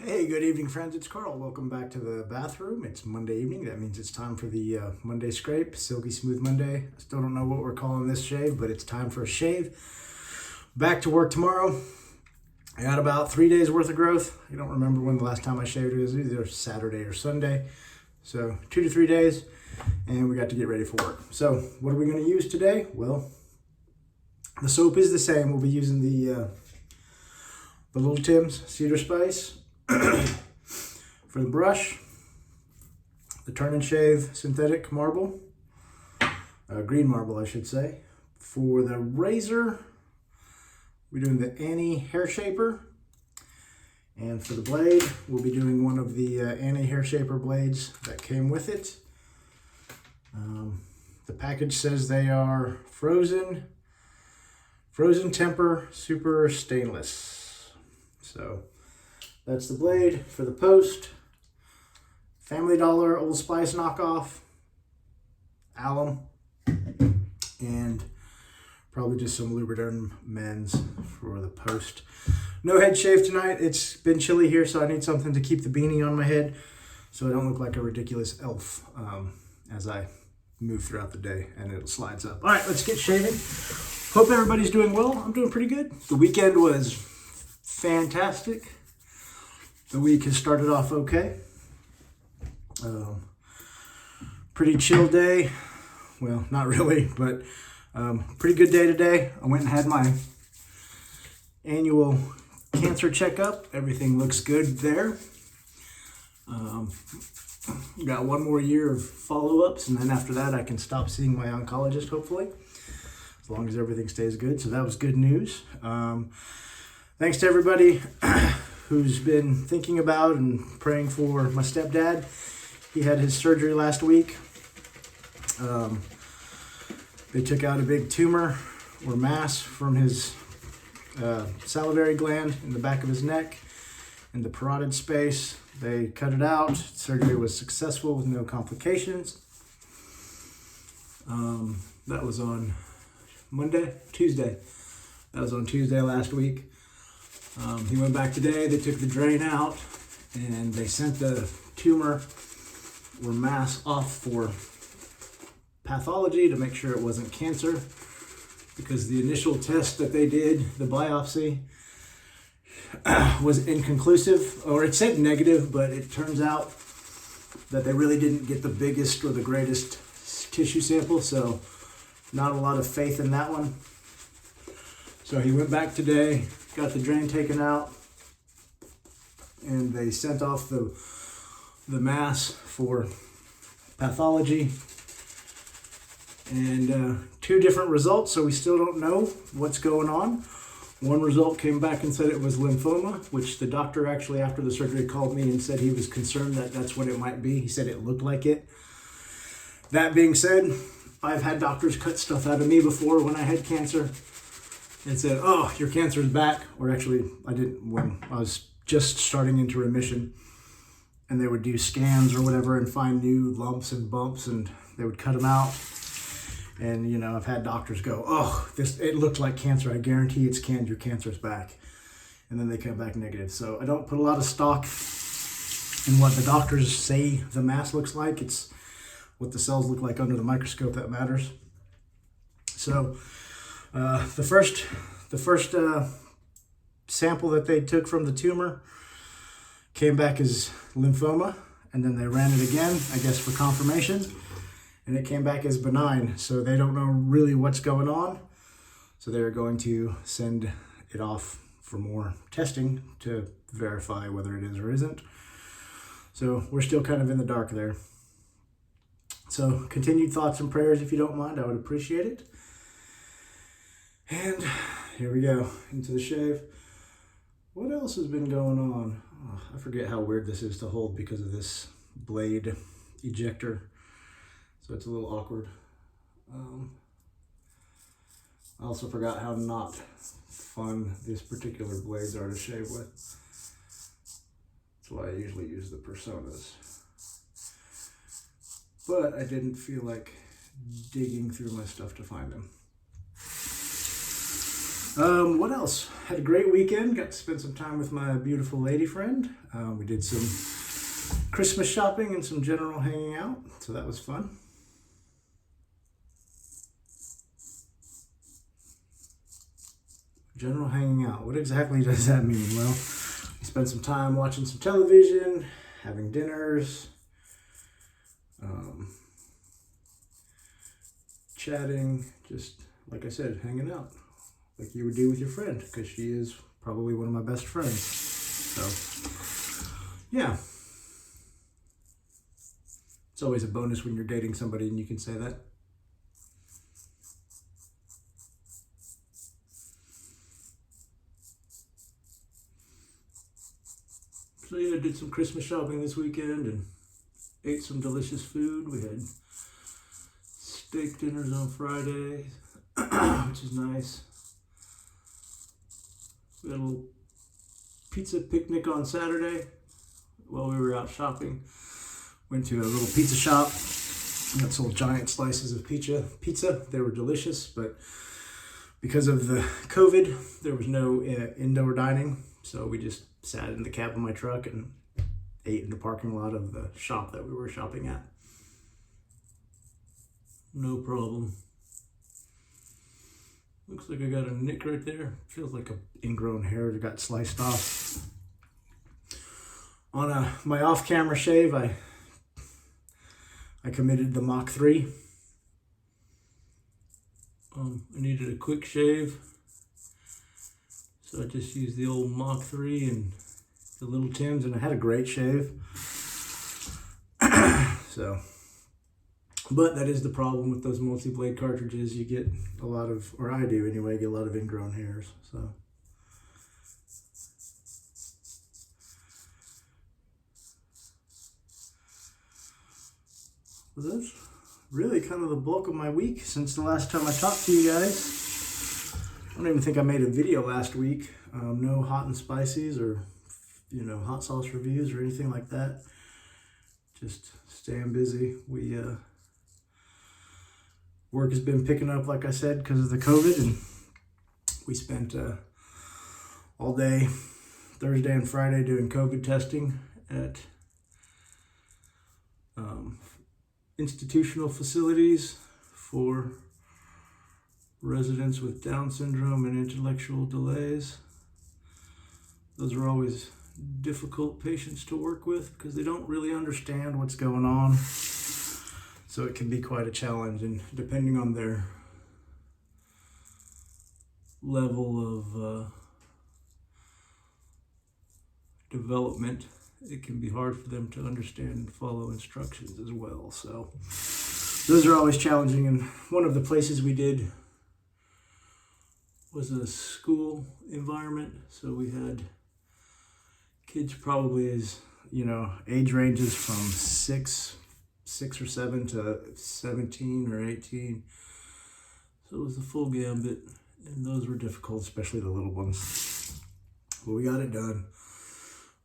Hey, good evening, friends. It's Carl. Welcome back to the bathroom. It's Monday evening. That means it's time for the Monday scrape, Silky Smooth Monday. I still don't know what we're calling this shave, but it's time for a shave. Back to work tomorrow. I got about 3 days worth of growth. I don't remember when the last time I shaved. It was either Saturday or Sunday. So 2 to 3 days, and we got to get ready for work. So what are we going to use today? Well, the soap is the same. We'll be using the Little Tim's Cedar Spice. For the brush, the Turn and Shave synthetic marble, green marble I should say. For the razor, we're doing the Annie hair shaper, and for the blade, we'll be doing one of the Annie hair shaper blades that came with it. The package says they are frozen temper super stainless. So that's the blade. For the post, Family Dollar Old Spice knockoff, Alum, and probably just some Lubriderm men's for the post. No head shave tonight. It's been chilly here, so I need something to keep the beanie on my head so I don't look like a ridiculous elf as I move throughout the day and it slides up. All right, let's get shaving. Hope everybody's doing well. I'm doing pretty good. The weekend was fantastic. The week has started off okay. Pretty chill day. Well, not really, but pretty good day today. I went and had my annual cancer checkup. Everything looks good there. Got one more year of follow-ups, and then after that I can stop seeing my oncologist, hopefully, as long as everything stays good. So that was good news. Thanks to everybody who's been thinking about and praying for my stepdad. He had his surgery last week. They took out a big tumor or mass from his salivary gland in the back of his neck in the parotid space. They cut it out. Surgery was successful with no complications. That was on Tuesday. That was on Tuesday last week. He went back today. They took the drain out and they sent the tumor or mass off for pathology to make sure it wasn't cancer, because the initial test that they did, the biopsy, was inconclusive, or it said negative, but it turns out that they really didn't get the biggest or the greatest tissue sample, so not a lot of faith in that one. So he went back today, got the drain taken out, and they sent off the mass for pathology. And 2 different results, so we still don't know what's going on. One result came back and said it was lymphoma, which the doctor actually after the surgery called me and said he was concerned that that's what it might be. He said it looked like it. That being said, I've had doctors cut stuff out of me before when I had cancer and said, oh, your cancer is back. Or actually, I didn't when I was just starting into remission. And they would do scans or whatever and find new lumps and bumps, and they would cut them out. And, you know, I've had doctors go, oh, it looked like cancer. I guarantee it's cancer. Your cancer's back. And then they come back negative. So I don't put a lot of stock in what the doctors say the mass looks like. It's what the cells look like under the microscope that matters. So the first sample that they took from the tumor came back as lymphoma, and then they ran it again, I guess for confirmation, and it came back as benign. So they don't know really what's going on. So they're going to send it off for more testing to verify whether it is or isn't. So we're still kind of in the dark there. So continued thoughts and prayers, if you don't mind, I would appreciate it. And here we go, into the shave. What else has been going on? Oh, I forget how weird this is to hold because of this blade ejector. So it's a little awkward. I also forgot how not fun these particular blades are to shave with. That's why I usually use the Personas. But I didn't feel like digging through my stuff to find them. What else? Had a great weekend. Got to spend some time with my beautiful lady friend. We did some Christmas shopping and some general hanging out, so that was fun. General hanging out. What exactly does that mean? Well, we spent some time watching some television, having dinners, chatting, just like I said, hanging out like you would do with your friend, because she is probably one of my best friends. So, yeah. It's always a bonus when you're dating somebody and you can say that. So yeah, I did some Christmas shopping this weekend and ate some delicious food. We had steak dinners on Friday, which is nice. We had a little pizza picnic on Saturday while we were out shopping. Went to a little pizza shop that sold giant slices of pizza. They were delicious, but because of the COVID, there was no indoor dining. So we just sat in the cab of my truck and ate in the parking lot of the shop that we were shopping at. No problem. Looks like I got a nick right there. Feels like an ingrown hair that got sliced off. On my off-camera shave, I committed the Mach 3. I needed a quick shave, so I just used the old Mach 3 and the little Tims, and I had a great shave. So, but that is the problem with those multi-blade cartridges. You get a lot of, or I do anyway, get a lot of ingrown hairs. So, well, that's really kind of the bulk of my week since the last time I talked to you guys. I don't even think I made a video last week. No hot and spices or, hot sauce reviews or anything like that. Just staying busy. Work has been picking up, like I said, because of the COVID, and we spent all day Thursday and Friday doing COVID testing at institutional facilities for residents with Down syndrome and intellectual delays. Those are always difficult patients to work with because they don't really understand what's going on. So it can be quite a challenge, and depending on their level of development, it can be hard for them to understand and follow instructions as well. So those are always challenging, and one of the places we did was a school environment. So we had kids probably as, age ranges from 6 or 7 to 17 or 18. So it was the full gambit, and those were difficult, especially the little ones. But we got it done.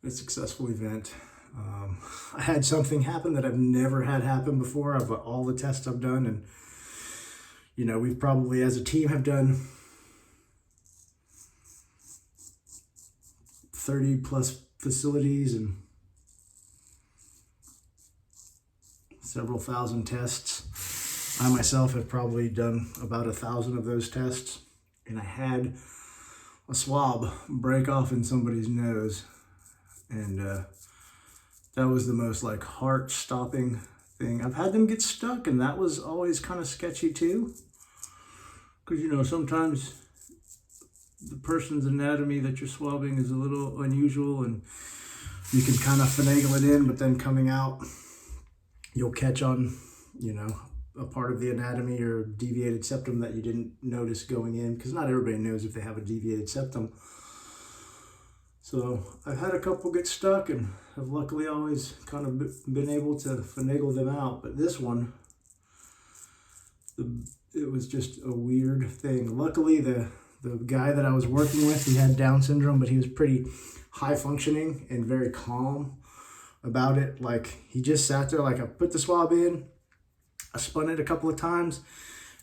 A successful event. I had something happen that I've never had happen before of all the tests I've done, and we've probably as a team have done 30 plus facilities and several thousand tests. I myself have probably done about 1,000 of those tests, and I had a swab break off in somebody's nose, and that was the most heart-stopping thing. I've had them get stuck, and that was always kind of sketchy too, because sometimes the person's anatomy that you're swabbing is a little unusual, and you can kind of finagle it in, but then coming out, you'll catch on, a part of the anatomy or deviated septum that you didn't notice going in, because not everybody knows if they have a deviated septum. So I've had a couple get stuck and have luckily always kind of been able to finagle them out. But this one, it was just a weird thing. Luckily, the guy that I was working with, he had Down syndrome, but he was pretty high functioning and very calm about it. He just sat there, I put the swab in, I spun it a couple of times,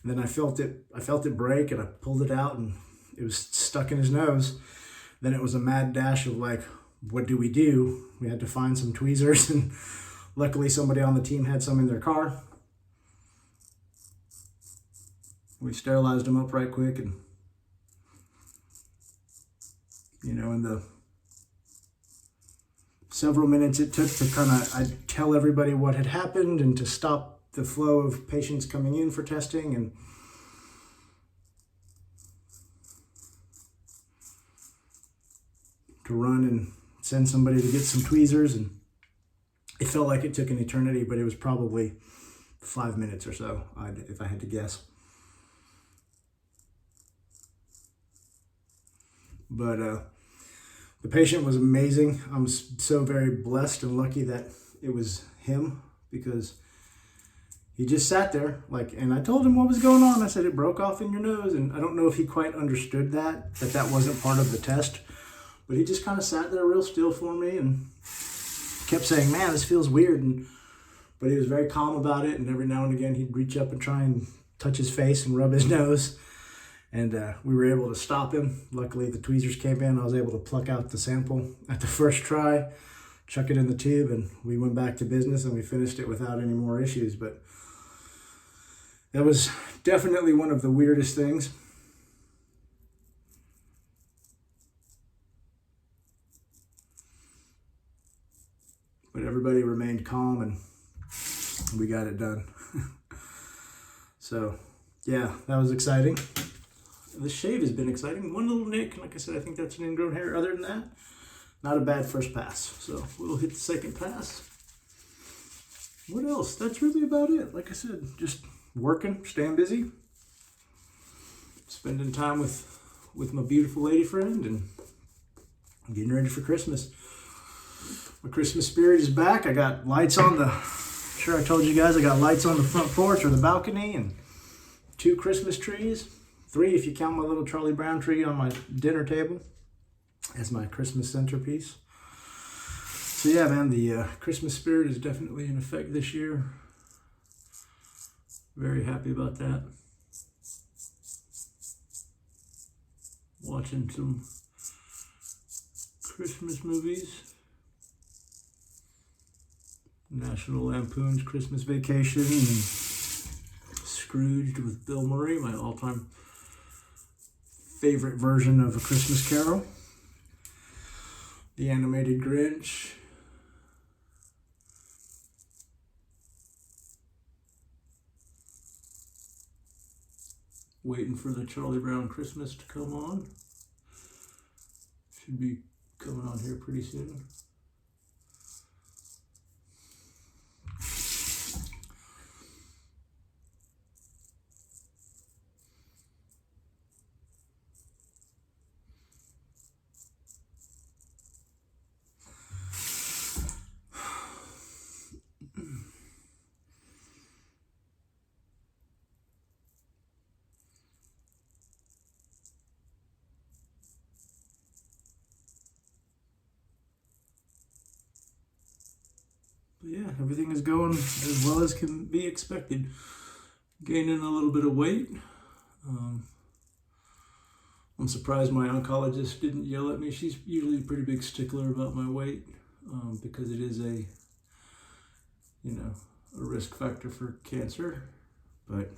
and then I felt it break, and I pulled it out, and it was stuck in his nose. Then it was a mad dash of like, what do we do? We had to find some tweezers, and luckily somebody on the team had some in their car. We sterilized him up right quick, and in the several minutes it took to kind of tell everybody what had happened and to stop the flow of patients coming in for testing, and to run and send somebody to get some tweezers. And it felt like it took an eternity, but it was probably 5 minutes or so, if I had to guess. But the patient was amazing. I'm so very blessed and lucky that it was him, because he just sat there and I told him what was going on. I said, it broke off in your nose. And I don't know if he quite understood that wasn't part of the test, but he just kind of sat there real still for me and kept saying, man, this feels weird. But he was very calm about it. And every now and again, he'd reach up and try and touch his face and rub his nose. And we were able to stop him. Luckily, the tweezers came in. I was able to pluck out the sample at the first try, chuck it in the tube, and we went back to business, and we finished it without any more issues. But that was definitely one of the weirdest things. But everybody remained calm, and we got it done. So, yeah, that was exciting. The shave has been exciting. One little nick, like I said, I think that's an ingrown hair. Other than that, not a bad first pass. So we'll hit the second pass. What else? That's really about it. Like I said, just working, staying busy, spending time with my beautiful lady friend, and getting ready for Christmas. My Christmas spirit is back. I got lights on I told you guys I got lights on the front porch or the balcony, and 2 Christmas trees. 3 if you count my little Charlie Brown tree on my dinner table as my Christmas centerpiece. So yeah, man, the Christmas spirit is definitely in effect this year. Very happy about that. Watching some Christmas movies. National Lampoon's Christmas Vacation and Scrooged with Bill Murray, my all-time favorite version of A Christmas Carol. The Animated Grinch. Waiting for the Charlie Brown Christmas to come on. Should be coming on here pretty soon. But yeah, everything is going as well as can be expected. Gaining a little bit of weight. I'm surprised my oncologist didn't yell at me. She's usually a pretty big stickler about my weight because it is a risk factor for cancer. But,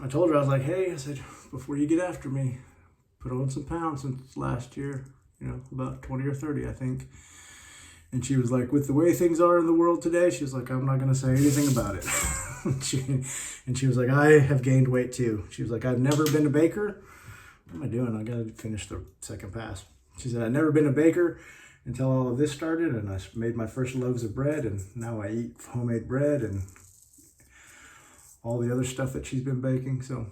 I told her, I was like, hey, I said, before you get after me, put on some pounds since last year, about 20 or 30, I think. And she was like, with the way things are in the world today, she was like, I'm not going to say anything about it. she was like, I have gained weight too. She was like, I've never been a baker. What am I doing? I got to finish the second pass. She said, I've never been a baker until all of this started, and I made my first loaves of bread, and now I eat homemade bread and all the other stuff that she's been baking. So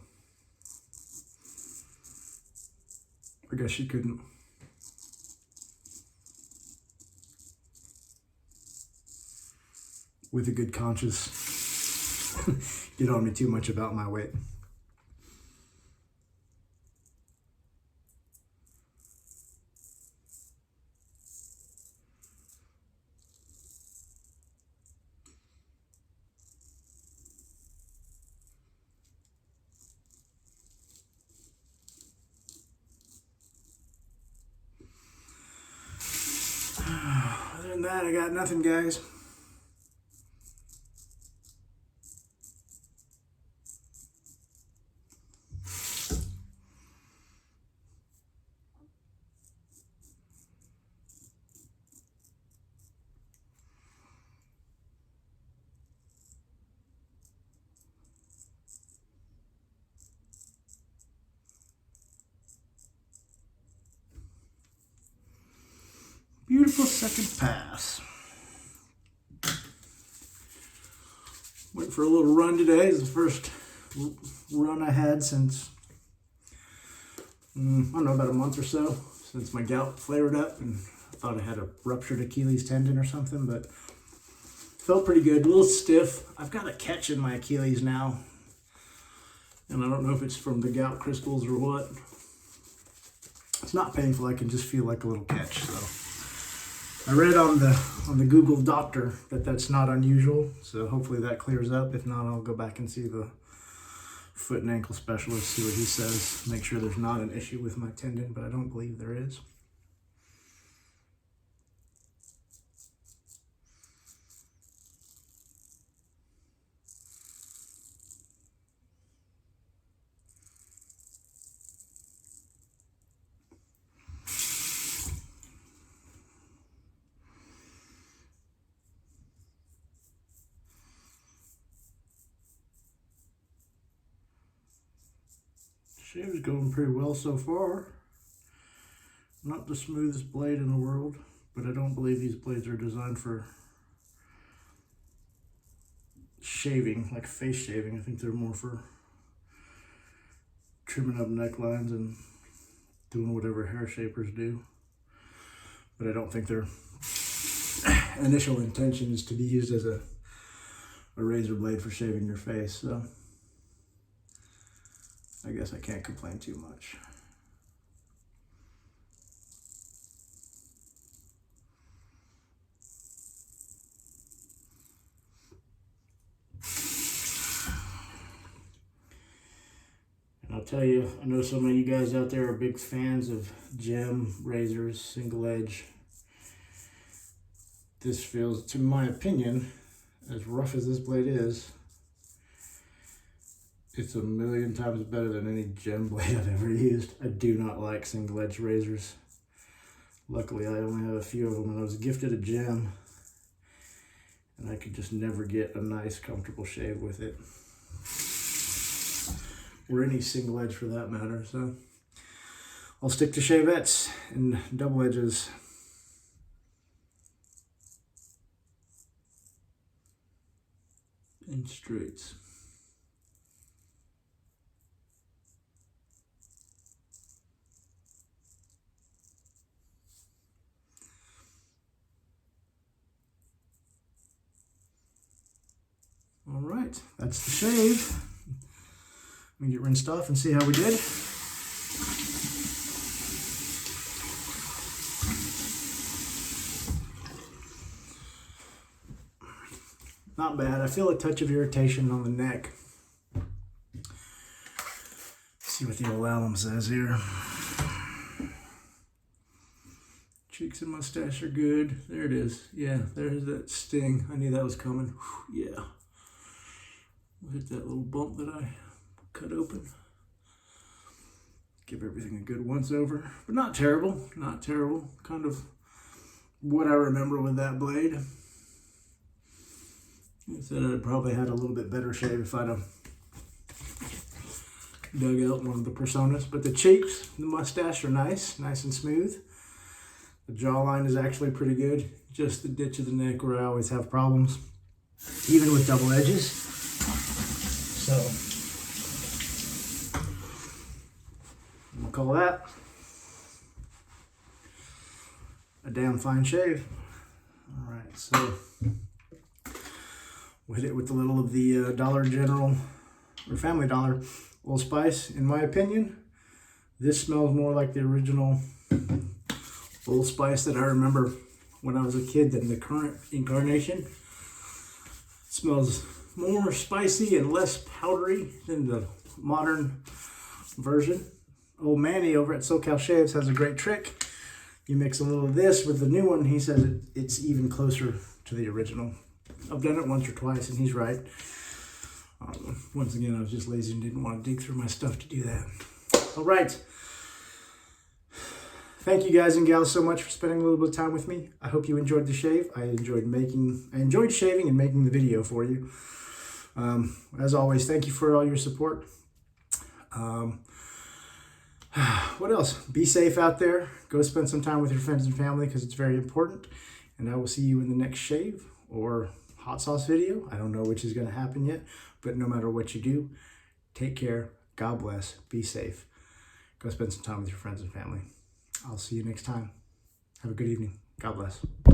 I guess she couldn't with a good conscience get on me too much about my weight. than that, I got nothing, guys. Beautiful second pass. Went for a little run today. It's the first run I had since, I don't know, about a month or so, since my gout flared up, and I thought I had a ruptured Achilles tendon or something, but felt pretty good. A little stiff. I've got a catch in my Achilles now, and I don't know if it's from the gout crystals or what. It's not painful. I can just feel like a little catch. So I read on the Google doctor that that's not unusual, so hopefully that clears up. If not, I'll go back and see the foot and ankle specialist, see what he says, make sure there's not an issue with my tendon, but I don't believe there is. Shave is going pretty well so far. Not the smoothest blade in the world, but I don't believe these blades are designed for shaving, like face shaving. I think they're more for trimming up necklines and doing whatever hair shapers do. But I don't think their initial intention is to be used as a razor blade for shaving your face, so I guess I can't complain too much. And I'll tell you, I know some of you guys out there are big fans of gem razors, single edge. This feels, to my opinion, as rough as this blade is, it's a million times better than any gem blade I've ever used. I do not like single edge razors. Luckily, I only have a few of them, and I was gifted a gem, and I could just never get a nice, comfortable shave with it. Or any single edge for that matter, so I'll stick to shavettes and double edges. And straights. All right, that's the shave. Let me get rinsed off and see how we did. Not bad. I feel a touch of irritation on the neck. See what the old Alum says here. Cheeks and mustache are good. There it is. Yeah, there's that sting. I knew that was coming. Whew, yeah. We'll hit that little bump that I cut open. Give everything a good once over. But not terrible. Not terrible. Kind of what I remember with that blade. I said I'd probably had a little bit better shave if I'd have dug out one of the personas. But the cheeks, the mustache are nice and smooth. The jawline is actually pretty good. Just the ditch of the neck where I always have problems, even with double edges. So, I'm gonna call that a damn fine shave. All right, so we'll hit it with a little of the Dollar General or Family Dollar Old Spice. In my opinion, this smells more like the original Old Spice that I remember when I was a kid than the current incarnation. It smells more spicy and less powdery than the modern version. Old Manny over at SoCal Shaves has a great trick. You mix a little of this with the new one, he says it's even closer to the original. I've done it once or twice, and he's right. Once again, I was just lazy and didn't want to dig through my stuff to do that. All right. Thank you guys and gals so much for spending a little bit of time with me. I hope you enjoyed the shave. I enjoyed shaving and making the video for you. As always, thank you for all your support. What else? Be safe out there. Go spend some time with your friends and family because it's very important. And I will see you in the next shave or hot sauce video. I don't know which is going to happen yet, but no matter what you do, take care. God bless. Be safe. Go spend some time with your friends and family. I'll see you next time. Have a good evening. God bless.